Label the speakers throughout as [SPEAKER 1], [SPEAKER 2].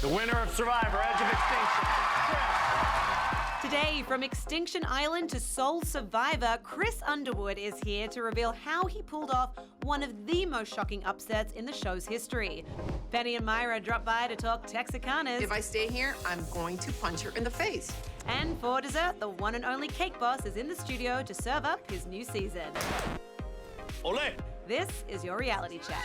[SPEAKER 1] The winner of Survivor, Edge of Extinction, Chris.
[SPEAKER 2] Today, from Extinction Island to Sole Survivor, Chris Underwood is here to reveal how he pulled off one of the most shocking upsets in the show's history. Penny and Mayra drop by to talk Texicanas.
[SPEAKER 3] If I stay here, I'm going to punch her in the face.
[SPEAKER 2] And for dessert, the one and only Cake Boss is in the studio to serve up his new season.
[SPEAKER 1] Ole!
[SPEAKER 2] This is your reality check.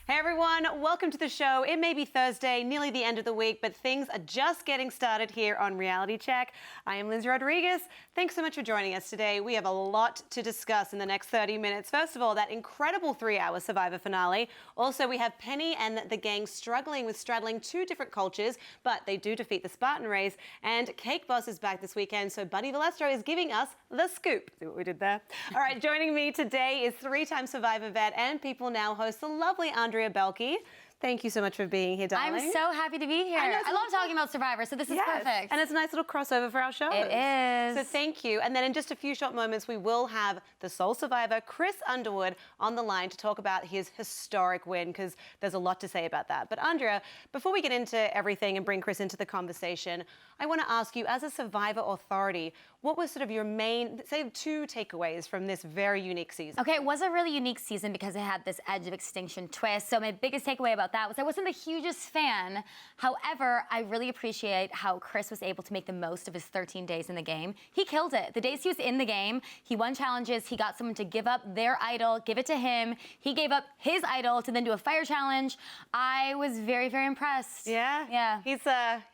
[SPEAKER 2] Hey everyone, welcome to the show. It may be Thursday, nearly the end of the week, but things are just getting started here on Reality Check. I am Lyndsey Rodrigues. Thanks so much for joining us today. We have a lot to discuss in the next 30 minutes. First of all, that incredible 3-hour Survivor finale. Also, we have Penny and the gang struggling with straddling two different cultures, but they do defeat the Spartan race. And Cake Boss is back this weekend, so Buddy Valastro is giving us the scoop. See what we did there? All right, joining me today is 3-time Survivor vet and PeopleNow host, the lovely Andrea Boehlke. Thank you so much for being here, darling.
[SPEAKER 4] I'm so happy to be here. I love talking about Survivor, so this is perfect.
[SPEAKER 2] And it's a nice little crossover for our show.
[SPEAKER 4] It is.
[SPEAKER 2] So thank you. And then in just a few short moments, we will have the sole survivor, Chris Underwood, on the line to talk about his historic win, because there's a lot to say about that. But Andrea, before we get into everything and bring Chris into the conversation, I want to ask you, as a Survivor authority, what was sort of your main, say, 2 takeaways from this very unique season?
[SPEAKER 4] Okay, it was a really unique season because it had this Edge of Extinction twist. So my biggest takeaway about that was I wasn't the hugest fan. However, I really appreciate how Chris was able to make the most of his 13 days in the game. He killed it. The days he was in the game, he won challenges. He got someone to give up their idol, give it to him. He gave up his idol to then do a fire challenge. I was very, very impressed.
[SPEAKER 2] Yeah?
[SPEAKER 4] Yeah.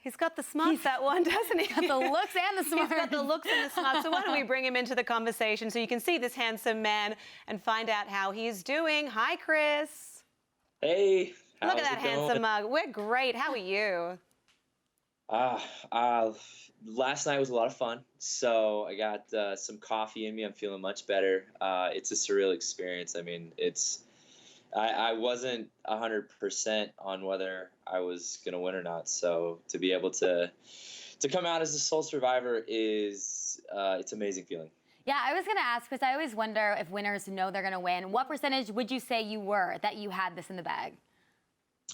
[SPEAKER 2] He's got the smarts, that one, doesn't he?
[SPEAKER 4] Got the looks and the smarts.
[SPEAKER 2] He's got the looks and the smarts. So why don't we bring him into the conversation so you can see this handsome man and find out how he's doing. Hi, Chris.
[SPEAKER 5] Hey.
[SPEAKER 2] Look at that handsome mug. We're great. How are you?
[SPEAKER 5] Last night was a lot of fun. So I got some coffee in me. I'm feeling much better. It's a surreal experience. I mean, I wasn't 100% on whether I was going to win or not. So to be able to come out as the sole survivor it's an amazing feeling.
[SPEAKER 4] Yeah, I was going to ask, because I always wonder if winners know they're going to win. What percentage would you say you were that you had this in the bag?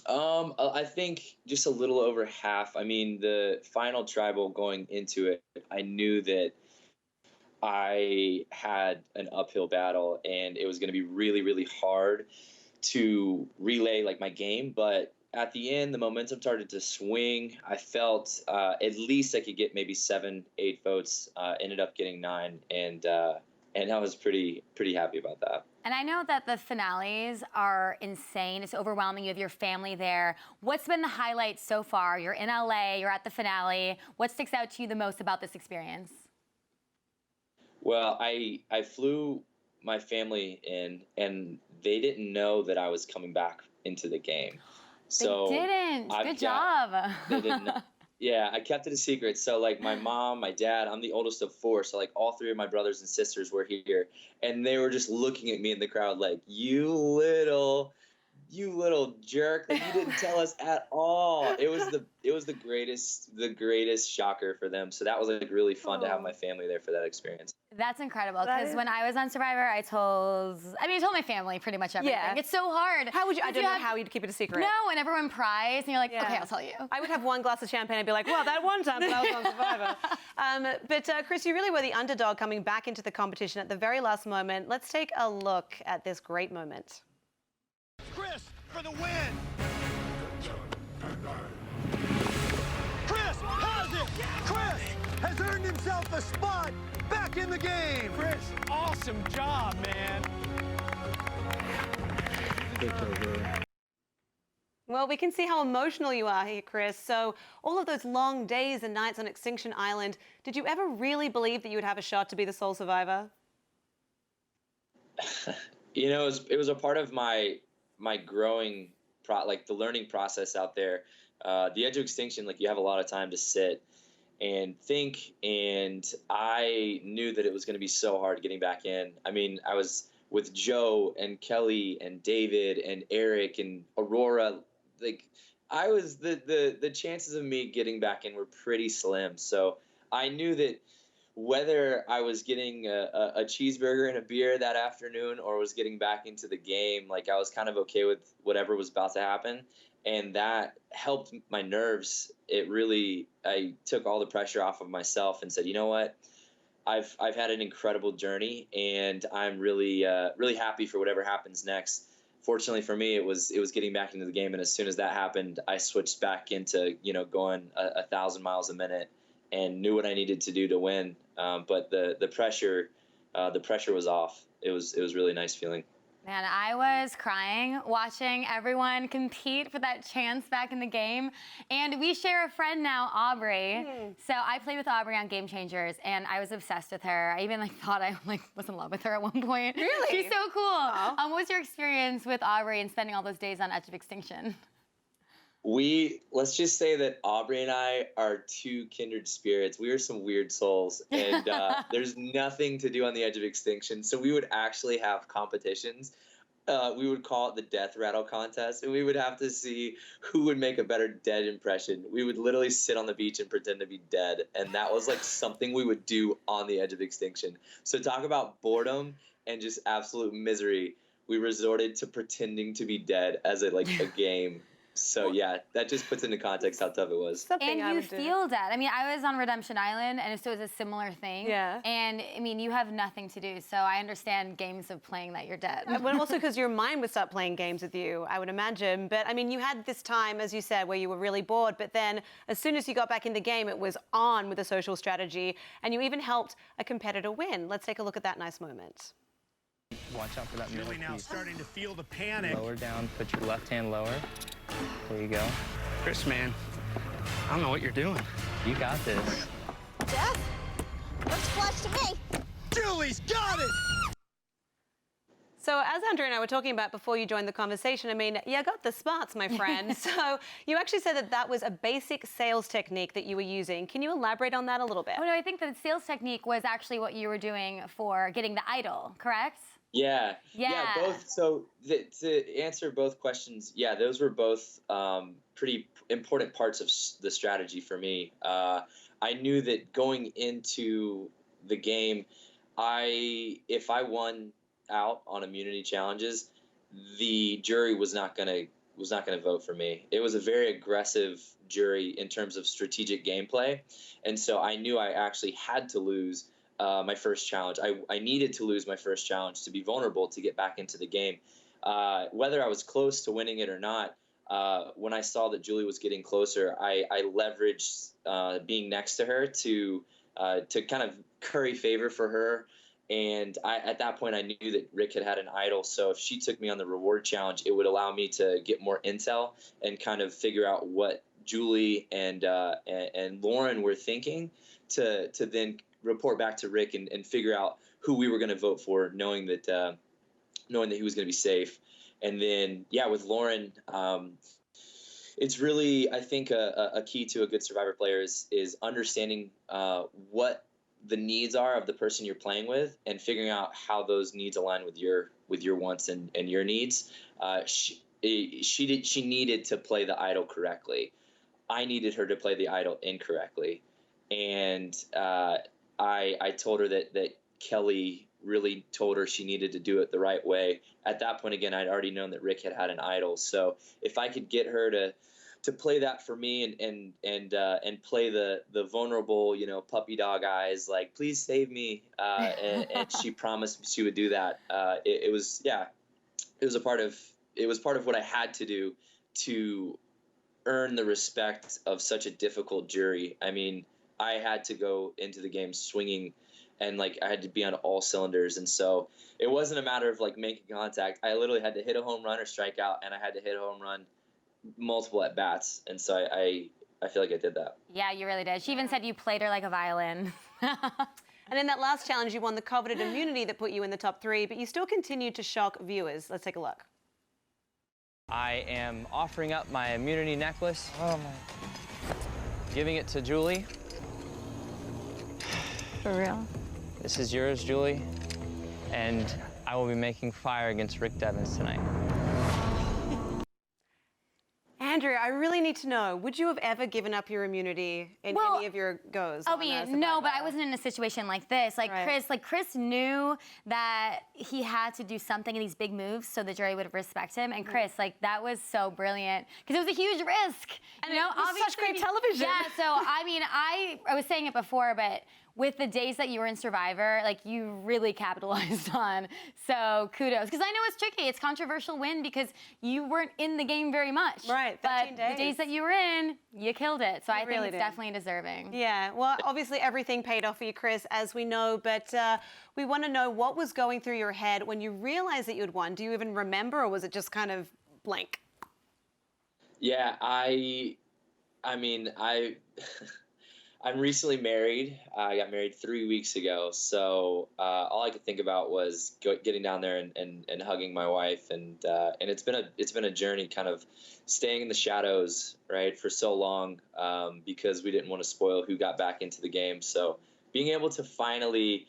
[SPEAKER 5] I think just a little over half. I mean, the final tribal going into it, I knew that I had an uphill battle and it was going to be really, really hard to relay like my game. But at the end, the momentum started to swing. I felt at least I could get maybe 7, 8 votes. Ended up getting 9, and I was pretty happy about that.
[SPEAKER 4] And I know that the finales are insane. It's overwhelming. You have your family there. What's been the highlight so far? You're in LA, you're at the finale. What sticks out to you the most about this experience?
[SPEAKER 5] Well, I flew my family in, and they didn't know that I was coming back into the game. So
[SPEAKER 4] they didn't. Good job.
[SPEAKER 5] They didn't know. Yeah, I kept it a secret. So, like, my mom, my dad, I'm the oldest of 4. So, like, all 3 of my brothers and sisters were here. And they were just looking at me in the crowd like, you little jerk. Like, you didn't tell us at all. It was the greatest shocker for them. So that was, like, really fun to have my family there for that experience.
[SPEAKER 4] That's incredible, because when I was on Survivor, I told my family pretty much everything. Yeah. It's so hard.
[SPEAKER 2] How would you, I don't know how you'd keep it a secret.
[SPEAKER 4] No, and everyone pries, and you're like, okay, I'll tell you.
[SPEAKER 2] I would have one glass of champagne and be like, well, that one time I was on Survivor. But Chris, you really were the underdog coming back into the competition at the very last moment. Let's take a look at this great moment.
[SPEAKER 1] Chris for the win! Chris has it! Chris has earned himself a spot back in the game! Chris, awesome job, man!
[SPEAKER 2] Well, we can see how emotional you are here, Chris. So all of those long days and nights on Extinction Island, did you ever really believe that you would have a shot to be the sole survivor?
[SPEAKER 5] You know, it was a part of my growing, the learning process out there. The Edge of Extinction, like, you have a lot of time to sit and think, and I knew that it was going to be so hard getting back in. I mean, I was with Joe and Kelly and David and Eric and Aurora. Like, I was the chances of me getting back in were pretty slim. So I knew that whether I was getting a cheeseburger and a beer that afternoon or was getting back into the game, like I was kind of okay with whatever was about to happen. And that helped my nerves. I took all the pressure off of myself and said, you know what? I've had an incredible journey, and I'm really happy for whatever happens next. Fortunately for me, it was getting back into the game, and as soon as that happened, I switched back into going 1,000 miles a minute and knew what I needed to do to win. But the pressure was off. It was really nice feeling.
[SPEAKER 4] Man, I was crying watching everyone compete for that chance back in the game. And we share a friend now, Aubrey. So I played with Aubrey on Game Changers, and I was obsessed with her. I even thought I was in love with her at one point.
[SPEAKER 2] Really?
[SPEAKER 4] She's so cool. What was your experience with Aubrey and spending all those days on Edge of Extinction?
[SPEAKER 5] Let's just say that Aubrey and I are two kindred spirits. We are some weird souls, and there's nothing to do on the Edge of Extinction. So we would actually have competitions. We would call it the death rattle contest, and we would have to see who would make a better dead impression. We would literally sit on the beach and pretend to be dead, and that was like something we would do on the Edge of Extinction. So talk about boredom and just absolute misery. We resorted to pretending to be dead as a game. So yeah, that just puts into context how tough it was.
[SPEAKER 2] Something
[SPEAKER 4] and you feel that. I mean, I was on Redemption Island, and so it was a similar thing.
[SPEAKER 2] Yeah.
[SPEAKER 4] And I mean, you have nothing to do, so I understand games of playing that you're dead.
[SPEAKER 2] But also because your mind would start playing games with you, I would imagine. But I mean, you had this time, as you said, where you were really bored, but then as soon as you got back in the game, it was on with the social strategy, and you even helped a competitor win. Let's take a look at that nice moment.
[SPEAKER 6] Watch out for that middle
[SPEAKER 1] Julie now
[SPEAKER 6] piece.
[SPEAKER 1] starting to feel the panic.
[SPEAKER 6] Lower down, put your left hand lower. There you go.
[SPEAKER 7] Chris, man, I don't know what you're doing.
[SPEAKER 6] You got this.
[SPEAKER 8] Jeff, looks flush to me.
[SPEAKER 1] Julie's got it!
[SPEAKER 2] So as Andrea and I were talking about before you joined the conversation, I mean, you got the smarts, my friend. So you actually said that that was a basic sales technique that you were using. Can you elaborate on that a little bit?
[SPEAKER 4] Oh, no, I think the sales technique was actually what you were doing for getting the idol, correct?
[SPEAKER 5] Yeah,
[SPEAKER 4] Yeah.
[SPEAKER 5] both. So to answer both questions, yeah, those were both pretty important parts of the strategy for me. I knew that going into the game, if I won out on immunity challenges, the jury was not gonna vote for me. It was a very aggressive jury in terms of strategic gameplay, and so I knew I actually had to lose my first challenge. I needed to lose my first challenge to be vulnerable to get back into the game. Whether I was close to winning it or not, when I saw that Julie was getting closer, I leveraged being next to her to kind of curry favor for her. And at that point, I knew that Rick had an idol. So if she took me on the reward challenge, it would allow me to get more intel and kind of figure out what Julie and Lauren were thinking to then report back to Rick and figure out who we were going to vote for, knowing that he was going to be safe. And then, yeah, with Lauren, it's really, I think, a key to a good Survivor player is understanding what the needs are of the person you're playing with and figuring out how those needs align with your wants and your needs. She needed to play the idol correctly. I needed her to play the idol incorrectly. And I told her that Kelly really told her she needed to do it the right way. At that point, again, I'd already known that Rick had an idol. So if I could get her to play that for me and play the vulnerable, puppy dog eyes, like, please save me, and she promised she would do that. It was part of what I had to do to earn the respect of such a difficult jury. I mean, I had to go into the game swinging, and I had to be on all cylinders. And so it wasn't a matter of making contact. I literally had to hit a home run or strike out, and I had to hit a home run multiple at bats. And so I feel like I did that.
[SPEAKER 4] Yeah, you really did. She even said you played her like a violin.
[SPEAKER 2] And in that last challenge, you won the coveted immunity that put you in the top 3, but you still continued to shock viewers. Let's take a look.
[SPEAKER 6] I am offering up my immunity necklace. Oh my. Giving it to Julie.
[SPEAKER 4] For real?
[SPEAKER 6] This is yours, Julie. And I will be making fire against Rick Devens tonight.
[SPEAKER 2] Andrea, I really need to know, would you have ever given up your immunity in any of your goes?
[SPEAKER 4] I mean, no, but I wasn't in a situation like this. Like Chris knew that he had to do something in these big moves so the jury would respect him. And Chris, like, that was so brilliant because it was a huge risk.
[SPEAKER 2] And you know, it was such great television.
[SPEAKER 4] Yeah, so I mean, I was saying it before, but with the days that you were in Survivor, like, you really capitalized on. So kudos. Because I know it's tricky. It's controversial win because you weren't in the game very much.
[SPEAKER 2] Right, 13 days.
[SPEAKER 4] The days that you were in, you killed it. So I think it's definitely deserving.
[SPEAKER 2] Yeah, well, obviously everything paid off for you, Chris, as we know. But we want to know what was going through your head when you realized that you'd won. Do you even remember, or was it just kind of blank?
[SPEAKER 5] Yeah, I mean, I'm recently married. I got married 3 weeks ago, so all I could think about was getting down there and hugging my wife, and it's been a journey, kind of staying in the shadows, right, for so long, because we didn't want to spoil who got back into the game. So being able to finally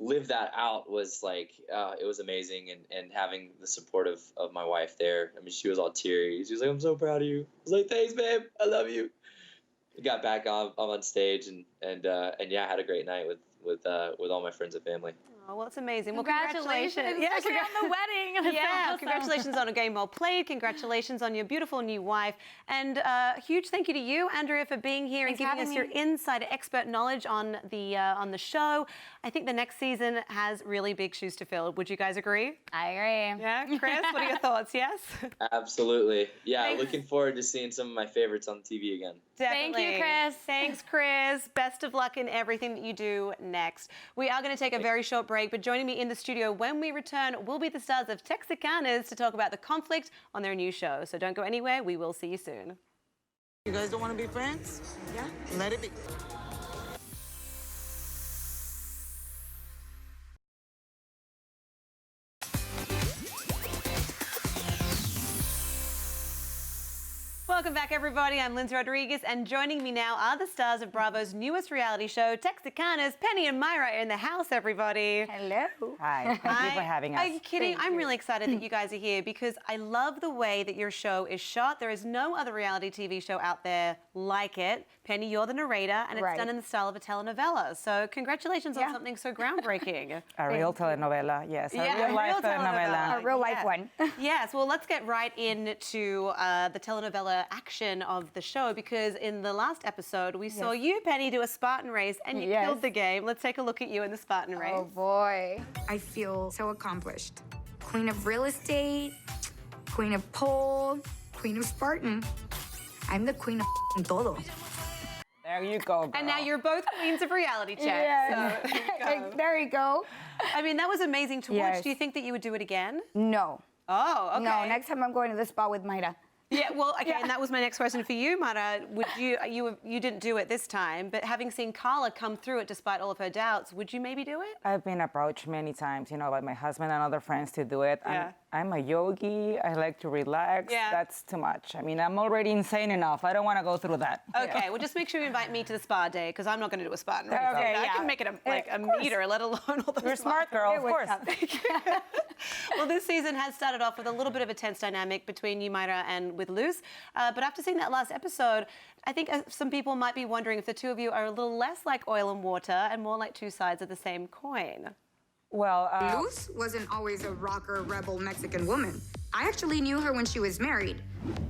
[SPEAKER 5] live that out was like, it was amazing, and having the support of my wife there. I mean, she was all teary. She was like, "I'm so proud of you." I was like, "Thanks, babe. I love you." Got back on stage and yeah, had a great night with all my friends and family.
[SPEAKER 2] Oh, well, it's amazing. Well,
[SPEAKER 4] congratulations.
[SPEAKER 2] Yeah,
[SPEAKER 4] especially on the wedding.
[SPEAKER 2] Yeah,
[SPEAKER 4] awesome.
[SPEAKER 2] Congratulations on a game well played. Congratulations on your beautiful new wife. And a huge thank you to you, Andrea, for being here and giving us your insider expert knowledge on the show. I think the next season has really big shoes to fill. Would you guys agree?
[SPEAKER 4] I agree.
[SPEAKER 2] Yeah, Chris, what are your thoughts? Yes?
[SPEAKER 5] Absolutely. Yeah, looking forward to seeing some of my favorites on TV again.
[SPEAKER 2] Definitely.
[SPEAKER 4] Thank you, Chris.
[SPEAKER 2] Thanks, Chris. Best of luck in everything that you do next. We are going to take a very short break, but joining me in the studio when we return will be the stars of Texicanas to talk about the conflict on their new show. So don't go anywhere. We will see you soon.
[SPEAKER 9] You guys don't want to be friends? Yeah. Let it be.
[SPEAKER 2] Welcome back, everybody. I'm Lyndsey Rodrigues, and joining me now are the stars of Bravo's newest reality show, Texicanas. Penny and Mayra are in the house, everybody.
[SPEAKER 10] Hello. Hi. Thank you for having us.
[SPEAKER 2] Are you kidding? I'm really excited that you guys are here because I love the way that your show is shot. There is no other reality TV show out there like it. Penny, you're the narrator, and it's done in the style of a telenovela. So congratulations on something so groundbreaking.
[SPEAKER 10] A real telenovela, yes.
[SPEAKER 2] Yeah,
[SPEAKER 10] a real life telenovela.
[SPEAKER 4] A real life one.
[SPEAKER 2] Yes, well, let's get right into the telenovela action of the show, because in the last episode, we saw you, Penny, do a Spartan race, and you killed the game. Let's take a look at you in the Spartan race.
[SPEAKER 11] Oh, boy. I feel so accomplished. Queen of real estate, queen of pole, queen of Spartan. I'm the queen of todo.
[SPEAKER 10] There you go, girl.
[SPEAKER 2] And now you're both queens of reality check.
[SPEAKER 11] Yes.
[SPEAKER 2] So,
[SPEAKER 11] there you go.
[SPEAKER 2] I mean, that was amazing to watch. Do you think that you would do it again?
[SPEAKER 11] No.
[SPEAKER 2] Oh, okay.
[SPEAKER 11] No, next time I'm going to the spa with Mayra.
[SPEAKER 2] Yeah, well, okay, and that was my next question for you, Mayra. Would you didn't do it this time, but having seen Carla come through it despite all of her doubts, would you maybe do it?
[SPEAKER 10] I've been approached many times, you know, by my husband and other friends to do it.
[SPEAKER 2] Yeah.
[SPEAKER 10] I'm a yogi. I like to relax.
[SPEAKER 2] Yeah.
[SPEAKER 10] That's too much. I mean, I'm already insane enough. I don't want to go through that.
[SPEAKER 2] Okay, well, just make sure you invite me to the spa day, because I'm not going to do a Spartan race.
[SPEAKER 10] Okay,
[SPEAKER 2] I can make it a meter, let alone all the
[SPEAKER 10] You're smart, girl, of course.
[SPEAKER 2] Well, this season has started off with a little bit of a tense dynamic between you, Mayra, and with Luz. But after seeing that last episode, I think some people might be wondering if the two of you are a little less like oil and water and more like two sides of the same coin.
[SPEAKER 10] Well,
[SPEAKER 11] Luz wasn't always a rocker, rebel Mexican woman. I actually knew her when she was married,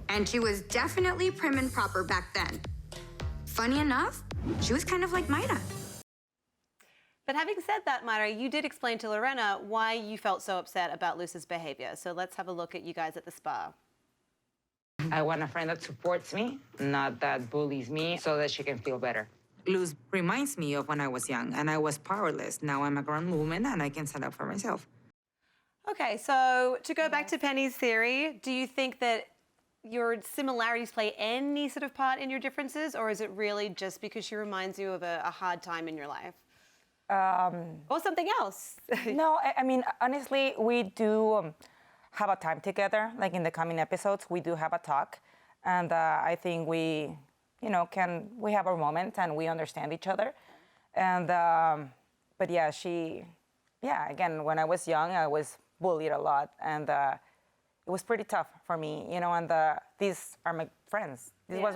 [SPEAKER 11] and she was definitely prim and proper back then. Funny enough, she was kind of like Mayra.
[SPEAKER 2] But having said that, Mayra, you did explain to Lorena why you felt so upset about Luz's behavior. So let's have a look at you guys at the spa.
[SPEAKER 10] I want a friend that supports me, not that bullies me, so that she can feel better.
[SPEAKER 12] Luz reminds me of when I was young and I was powerless. Now I'm a grown woman and I can stand up for myself.
[SPEAKER 2] Okay, so to go back to Penny's theory, do you think that your similarities play any sort of part in your differences, or is it really just because she reminds you of a hard time in your life? Or something else?
[SPEAKER 10] No, I mean, honestly, we do have a time together. Like in the coming episodes, we do have a talk. And I think we, you know, we have our moments and we understand each other. And, but yeah, again, when I was young, I was bullied a lot. And it was pretty tough for me, you know, and these are my friends. This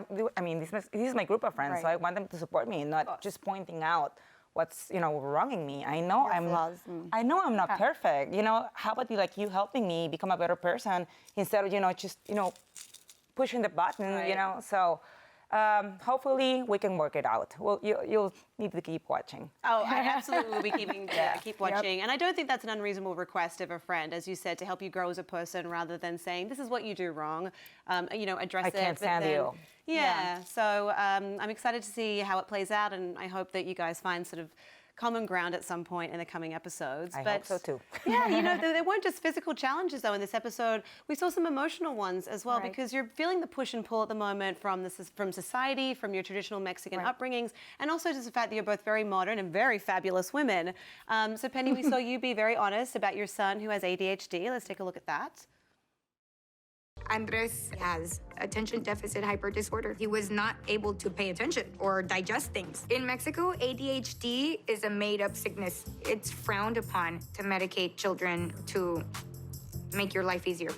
[SPEAKER 10] is my group of friends, so I want them to support me, not just pointing out what's, you know, wronging me. I know I'm not perfect. You know, how about you helping me become a better person instead of, you know, just, you know, pushing the button, you know. So hopefully we can work it out. Well, you'll need to keep watching.
[SPEAKER 2] Oh, I absolutely will be keep watching. And I don't think that's an unreasonable request of a friend, as you said, to help you grow as a person rather than saying, this is what you do wrong. You know, address it.
[SPEAKER 10] I can't stand you.
[SPEAKER 2] Yeah. So I'm excited to see how it plays out, and I hope that you guys find sort of common ground at some point in the coming episodes.
[SPEAKER 10] I hope so too.
[SPEAKER 2] Yeah, you know, there weren't just physical challenges though in this episode. We saw some emotional ones as well, because you're feeling the push and pull at the moment from society, from your traditional Mexican upbringings, and also just the fact that you're both very modern and very fabulous women. So Penny, we saw you be very honest about your son who has ADHD. Let's take a look at that.
[SPEAKER 11] Andres has attention deficit hyper disorder. He was not able to pay attention or digest things. In Mexico, ADHD is a made-up sickness. It's frowned upon to medicate children to make your life easier.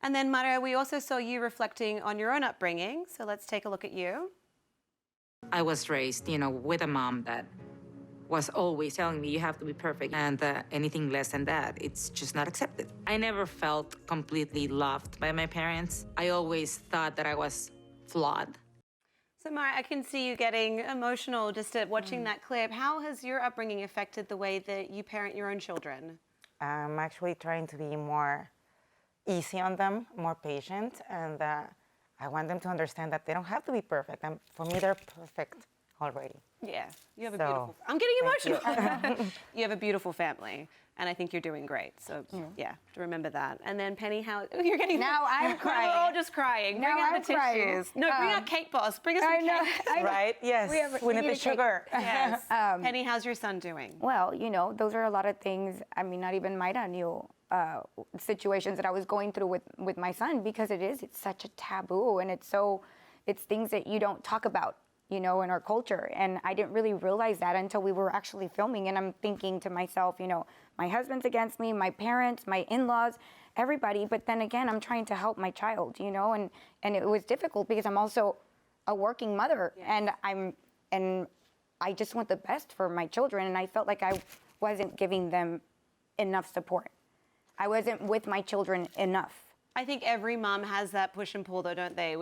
[SPEAKER 2] And then, Mayra, we also saw you reflecting on your own upbringing. So let's take a look at you.
[SPEAKER 12] I was raised, you know, with a mom that was always telling me you have to be perfect, and anything less than that, it's just not accepted. I never felt completely loved by my parents. I always thought that I was flawed.
[SPEAKER 2] So Mayra, I can see you getting emotional just at watching that clip. How has your upbringing affected the way that you parent your own children?
[SPEAKER 10] I'm actually trying to be more easy on them, more patient, and I want them to understand that they don't have to be perfect. And for me, they're perfect already.
[SPEAKER 2] Yeah, you have a beautiful... I'm getting emotional. You have a beautiful family, and I think you're doing great. So, yeah, to remember that. And then, Penny, how... Oh, you're getting...
[SPEAKER 13] Now I'm crying.
[SPEAKER 2] We're all just crying.
[SPEAKER 13] Now
[SPEAKER 2] bring out
[SPEAKER 13] I'm
[SPEAKER 2] the
[SPEAKER 13] crying.
[SPEAKER 2] tissues. No, bring out Cake Boss. Bring us some cake.
[SPEAKER 10] Right? Yes. We need the sugar.
[SPEAKER 2] Yes. Penny, how's your son doing?
[SPEAKER 13] Well, you know, those are a lot of things. I mean, not even Mayra knew situations that I was going through with my son, because it's such a taboo, and it's things that you don't talk about, you know, in our culture. And I didn't really realize that until we were actually filming. And I'm thinking to myself, you know, my husband's against me, my parents, my in-laws, everybody. But then again, I'm trying to help my child, you know, and it was difficult because I'm also a working mother, and I just want the best for my children. And I felt like I wasn't giving them enough support. I wasn't with my children enough.
[SPEAKER 2] I think every mom has that push and pull, though, don't they?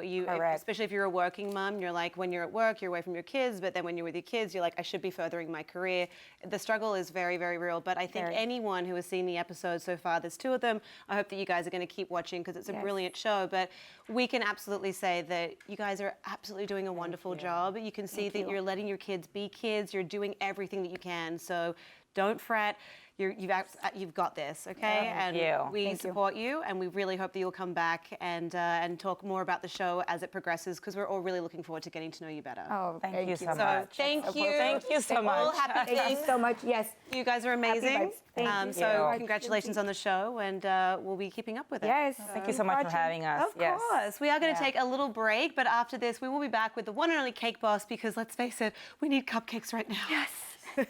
[SPEAKER 2] Especially if you're a working mom, you're like, when you're at work, you're away from your kids, but then when you're with your kids, you're like, I should be furthering my career. The struggle is very, very real, but I think anyone who has seen the episodes so far, there's 2 of them, I hope that you guys are going to keep watching because it's a brilliant show, but we can absolutely say that you guys are absolutely doing a wonderful job. You can see that you're letting your kids be kids, you're doing everything that you can, so don't fret. You've got this, okay? We support you, and we really hope that you'll come back and talk more about the show as it progresses, because we're all really looking forward to getting to know you better.
[SPEAKER 13] Oh,
[SPEAKER 10] thank you so much.
[SPEAKER 2] Thank you.
[SPEAKER 10] Thank you so much.
[SPEAKER 2] All happy
[SPEAKER 13] Thank you so much. Yes.
[SPEAKER 2] You guys are amazing.
[SPEAKER 13] Thank you.
[SPEAKER 2] So congratulations on the show, and we'll be keeping up with it.
[SPEAKER 13] Yes.
[SPEAKER 10] Thank you so much for having us.
[SPEAKER 2] Of course. We are going to take a little break, but after this, we will be back with the one and only Cake Boss, because let's face it, we need cupcakes right now.
[SPEAKER 13] Yes.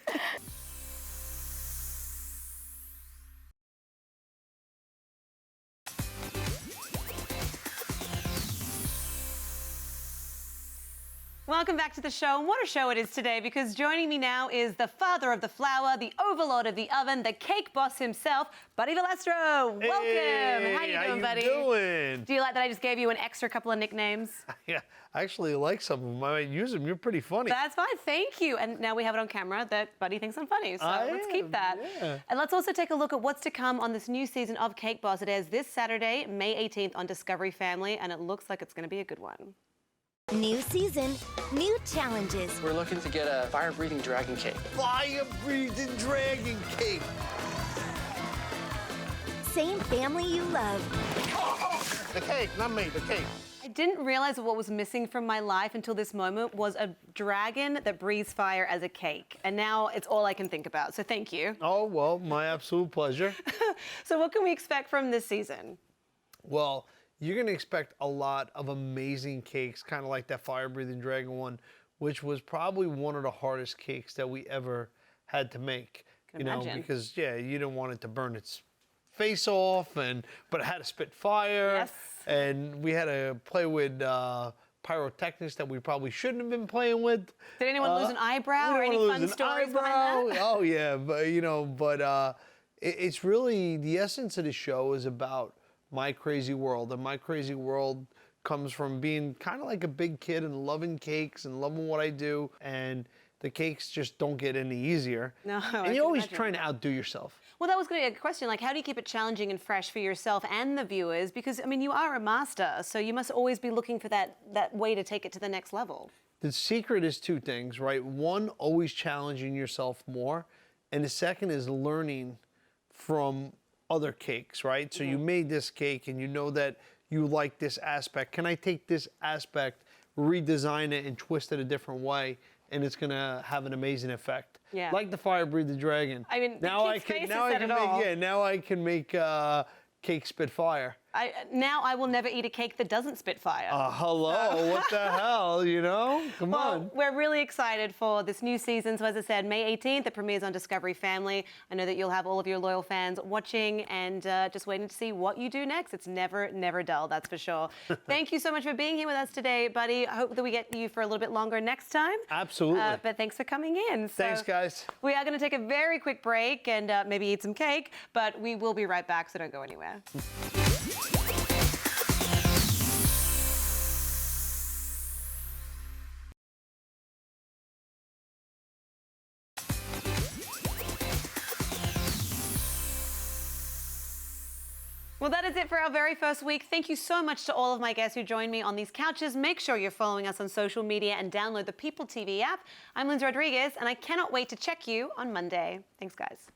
[SPEAKER 2] Welcome back to the show, and what a show it is today, because joining me now is the father of the flour, the overlord of the oven, the cake boss himself, Buddy Valastro. Welcome.
[SPEAKER 14] Hey,
[SPEAKER 2] how you doing, buddy?
[SPEAKER 14] Doing?
[SPEAKER 2] Do you like that I just gave you an extra couple of nicknames?
[SPEAKER 14] Yeah, I actually like some of them. I might use them. You're pretty funny.
[SPEAKER 2] That's fine. Thank you. And now we have it on camera that Buddy thinks I'm funny, so let's keep that.
[SPEAKER 14] Yeah.
[SPEAKER 2] And let's also take a look at what's to come on this new season of Cake Boss. It airs this Saturday, May 18th on Discovery Family, and it looks like it's going to be a good one.
[SPEAKER 15] New season, new challenges.
[SPEAKER 6] We're looking to get a fire-breathing dragon cake.
[SPEAKER 14] Fire-breathing dragon cake.
[SPEAKER 15] Same family you love.
[SPEAKER 14] The cake, not me, the cake.
[SPEAKER 2] I didn't realize what was missing from my life until this moment was a dragon that breathes fire as a cake. And now it's all I can think about, so thank you.
[SPEAKER 14] Oh, well, my absolute pleasure.
[SPEAKER 2] So what can we expect from this season?
[SPEAKER 14] Well, you're going to expect a lot of amazing cakes, kind of like that fire-breathing dragon one, which was probably one of the hardest cakes that we ever had to make.
[SPEAKER 2] Can imagine.
[SPEAKER 14] Because, yeah, you didn't want it to burn its face off, but it had to spit fire.
[SPEAKER 2] Yes.
[SPEAKER 14] And we had to play with pyrotechnics that we probably shouldn't have been playing with.
[SPEAKER 2] Did anyone lose an eyebrow or any fun stories behind that?
[SPEAKER 14] Oh yeah, but it's really the essence of the show is about my crazy world, and my crazy world comes from being kind of like a big kid and loving cakes and loving what I do, and the cakes just don't get any easier.
[SPEAKER 2] No,
[SPEAKER 14] and you're always trying to outdo yourself.
[SPEAKER 2] Well, that was going to be a question, like how do you keep it challenging and fresh for yourself and the viewers? Because, I mean, you are a master, so you must always be looking for that way to take it to the next level.
[SPEAKER 14] The secret is two things, right? One, always challenging yourself more, and the second is learning from other cakes, right? So you made this cake and you know that you like this aspect. Can I take this aspect, redesign it, and twist it a different way, and it's gonna have an amazing effect?
[SPEAKER 2] Yeah.
[SPEAKER 14] Like the fire-breathing dragon.
[SPEAKER 2] I mean,
[SPEAKER 14] now I can make cake spit fire.
[SPEAKER 2] Now I will never eat a cake that doesn't spit fire.
[SPEAKER 14] Hello, what the hell, Come on.
[SPEAKER 2] We're really excited for this new season. So as I said, May 18th, it premieres on Discovery Family. I know that you'll have all of your loyal fans watching and just waiting to see what you do next. It's never, never dull, that's for sure. Thank you so much for being here with us today, Buddy. I hope that we get you for a little bit longer next time.
[SPEAKER 14] Absolutely.
[SPEAKER 2] But thanks for coming in.
[SPEAKER 14] Thanks, guys.
[SPEAKER 2] We are going to take a very quick break and maybe eat some cake, but we will be right back, so don't go anywhere. Well, that is it for our very first week. Thank you so much to all of my guests who joined me on these couches. Make sure you're following us on social media and download the PeopleTV app. I'm Lyndsey Rodrigues, and I cannot wait to check you on Monday. Thanks, guys.